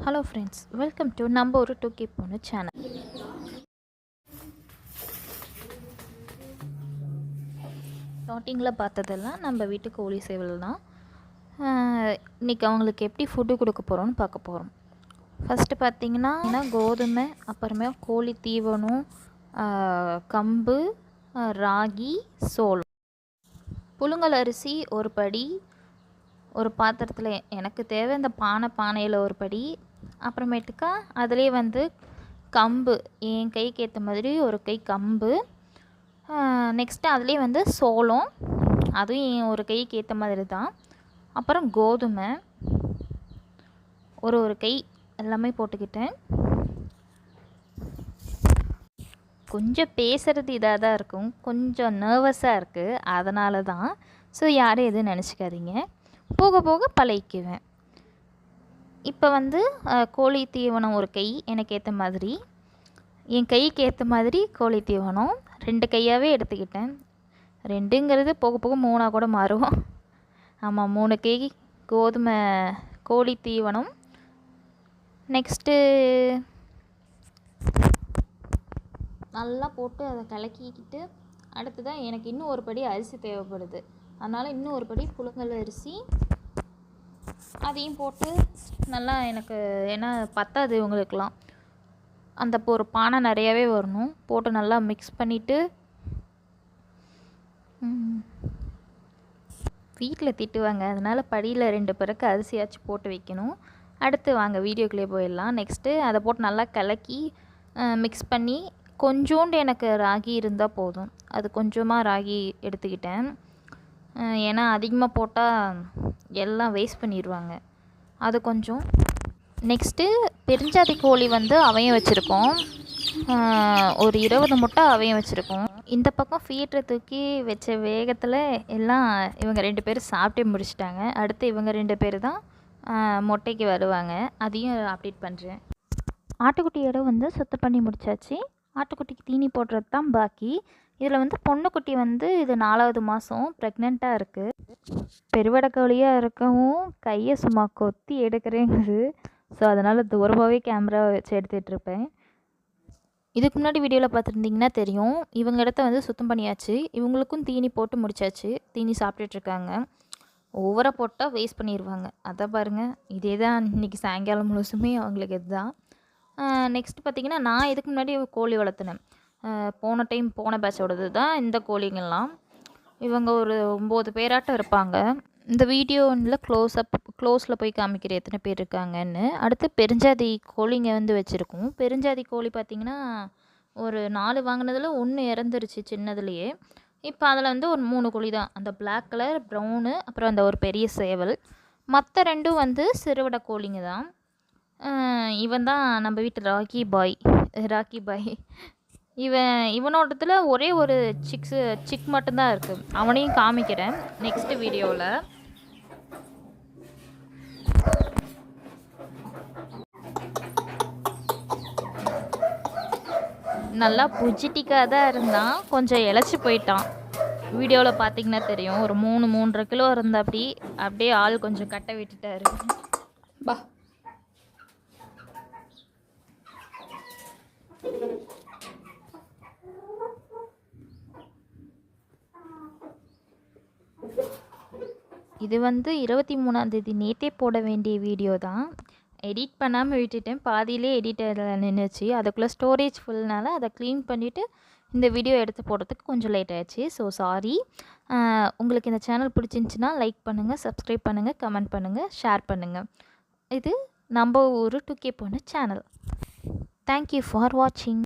Hello friends, welcome to நம்ம ஒரு 2K பொண்ணு சேனல். ஸ்டார்டிங்கில் பார்த்ததெல்லாம் நம்ம வீட்டு கோழி சேவல் தான். இன்றைக்கி அவங்களுக்கு எப்படி ஃபுட்டு கொடுக்க போகிறோன்னு பார்க்க போகிறோம். ஃபஸ்ட்டு பார்த்திங்கன்னா கோதுமை, அப்புறமே கோழி தீவனம், கம்பு, ராகி, சோளம், புழுங்கல் அரிசி ஒரு படி, ஒரு பாத்திரத்தில் எனக்கு தேவை இந்த பானையில் ஒரு படி, அப்புறமேட்டுக்கா அதிலே கம்பு என் கைக்கு ஏற்ற மாதிரி ஒரு கை கம்பு, நெக்ஸ்ட்டு அதிலே சோளம், அதுவும் என் ஒரு கைக்கு ஏற்ற மாதிரி தான். அப்புறம் கோதுமை ஒரு கை எல்லாமே போட்டுக்கிட்டேன். கொஞ்சம் பேசுகிறது இதாக தான் இருக்கும், கொஞ்சம் நர்வஸாக இருக்குது, அதனால தான். ஸோ யாரும் எதுவும் நினச்சிக்காதீங்க, போக போக பழகிக்குவேன். இப்போ கோழி தீவனம் ஒரு கை எனக்கு ஏற்ற மாதிரி, என் கைக்கு ஏற்ற மாதிரி கோழி தீவனம் 2 கையாகவே எடுத்துக்கிட்டேன். 2ங்கிறது போக போக 3ஆக கூட மாறும். ஆமாம், 3 கை கோதுமை கோழி தீவனம். நெக்ஸ்ட்டு நல்லா போட்டு அதை கலக்கிக்கிட்டு, அடுத்ததான் எனக்கு இன்னும் ஒரு படி அரிசி தேவைப்படுது, அதனால் இன்னும் ஒரு படி புழுங்கல் அரிசி அதையும் போட்டு நல்லா, எனக்கு ஏன்னா பத்தாது இவங்களுக்கெலாம், அந்த ஒரு பானை நிறையாவே வரணும், போட்டு நல்லா மிக்ஸ் பண்ணிவிட்டு வீட்டில் திட்டுவாங்க, அதனால் படியில் 2 பேருக்கு அரிசியாச்சும் போட்டு வைக்கணும். அடுத்து வாங்க வீடியோக்குள்ளே போயிடலாம். நெக்ஸ்ட்டு அதை போட்டு நல்லா கலக்கி மிக்ஸ் பண்ணி, கொஞ்சோண்டு எனக்கு ராகி இருந்தால் போதும், அது கொஞ்சமாக ராகி எடுத்துக்கிட்டேன். ஏன்னா அதிகமாக போட்டால் எல்லாம் வேஸ்ட் பண்ணிடுவாங்க, அது கொஞ்சம். நெக்ஸ்ட்டு பெருஞ்சாதி கோழி அவையும் வச்சுருக்கோம், ஒரு 20 முட்டை அவையும் வச்சுருக்கோம். இந்த பக்கம் ஃபீட்டரை தூக்கி வச்ச வேகத்தில் எல்லாம் இவங்க 2 பேரும் சாப்பிட்டே முடிச்சிட்டாங்க. அடுத்து இவங்க 2 பேர் தான் மொட்டைக்கு வருவாங்க, அதையும் அப்டேட் பண்ணுறேன். ஆட்டுக்குட்டியோட சுத்தம் பண்ணி முடித்தாச்சு. ஆட்டுக்குட்டிக்கு தீனி போடுறது தான் பாக்கி. இதில் பொண்ணுக்குட்டி இது 4வது மாதம் ப்ரெக்னெண்ட்டாக இருக்குது. பெருவடை கோழியாக இருக்கவும் கையை சும்மா கொத்தி எடுக்கிறேங்குது. ஸோ அதனால் தூரமாகவே கேமரா வச்சு எடுத்துகிட்ருப்பேன். இதுக்கு முன்னாடி வீடியோவில் பார்த்துருந்திங்கன்னா தெரியும், இவங்க இடத்த சுத்தம் பண்ணியாச்சு. இவங்களுக்கும் தீனி போட்டு முடிச்சாச்சு, தீனி சாப்பிட்டுட்ருக்காங்க. ஓவராக போட்டால் வேஸ்ட் பண்ணிடுவாங்க, அதான் பாருங்கள். இதே தான் இன்றைக்கி சாயங்காலம் முழுசுமே அவங்களுக்கு இதுதான். நெக்ஸ்ட் பார்த்திங்கன்னா, நான் இதுக்கு முன்னாடி கோழி வளர்த்துனேன். போன பேட்சோடது தான் இந்த கோழிங்கெல்லாம். இவங்க ஒரு 9 பேராட்டம் இருப்பாங்க. இந்த வீடியோவில் க்ளோஸில் போய் காமிக்கிற எத்தனை பேர் இருக்காங்கன்னு. அடுத்து பெருஞ்சாதி கோழிங்க வச்சுருக்கோம். பெருஞ்சாதி கோழி பார்த்திங்கன்னா, ஒரு 4 வாங்கினதில் 1 இறந்துருச்சு சின்னதுலேயே. இப்போ அதில் ஒரு 3 கோழி தான், அந்த பிளாக் கலர், ப்ரௌனு, அப்புறம் அந்த ஒரு பெரிய சேவல். மற்ற 2ம் சிறுவடை கோழிங்க தான். இவன் தான் நம்ம வீட்டு ராக்கி பாய். இவனோடத்தில் ஒரே ஒரு சிக் மட்டும்தான் இருக்குது, அவனையும் காமிக்கிறேன் நெக்ஸ்ட் வீடியோவில். நல்லா புஜிட்டிக்காக தான் இருந்தான், கொஞ்சம் இழைச்சி போயிட்டான். வீடியோவில் பார்த்தீங்கன்னா தெரியும், ஒரு 3-3.5 கிலோ இருந்தா அப்படியே ஆள் கொஞ்சம் கட்ட விட்டுட்டாரு. பா இது 23ஆம் தேதி நேற்றே போட வேண்டிய வீடியோ தான். எடிட் பண்ணாமல் விட்டுட்டேன், பாதியிலே எடிட்டரில் நின்றுச்சு. அதுக்குள்ளே ஸ்டோரேஜ் ஃபுல்னால அதை க்ளீன் பண்ணிவிட்டு இந்த வீடியோ எடுத்து போடுறதுக்கு கொஞ்சம் லேட் ஆகிடுச்சு. So sorry. உங்களுக்கு இந்த சேனல் பிடிச்சிருந்துச்சின்னா லைக் பண்ணுங்கள், சப்ஸ்கிரைப் பண்ணுங்கள், கமெண்ட் பண்ணுங்கள், ஷேர் பண்ணுங்கள். இது நம்ம ஒரு 2K பொண்ணு சேனல். தேங்க்யூ ஃபார் வாட்சிங்.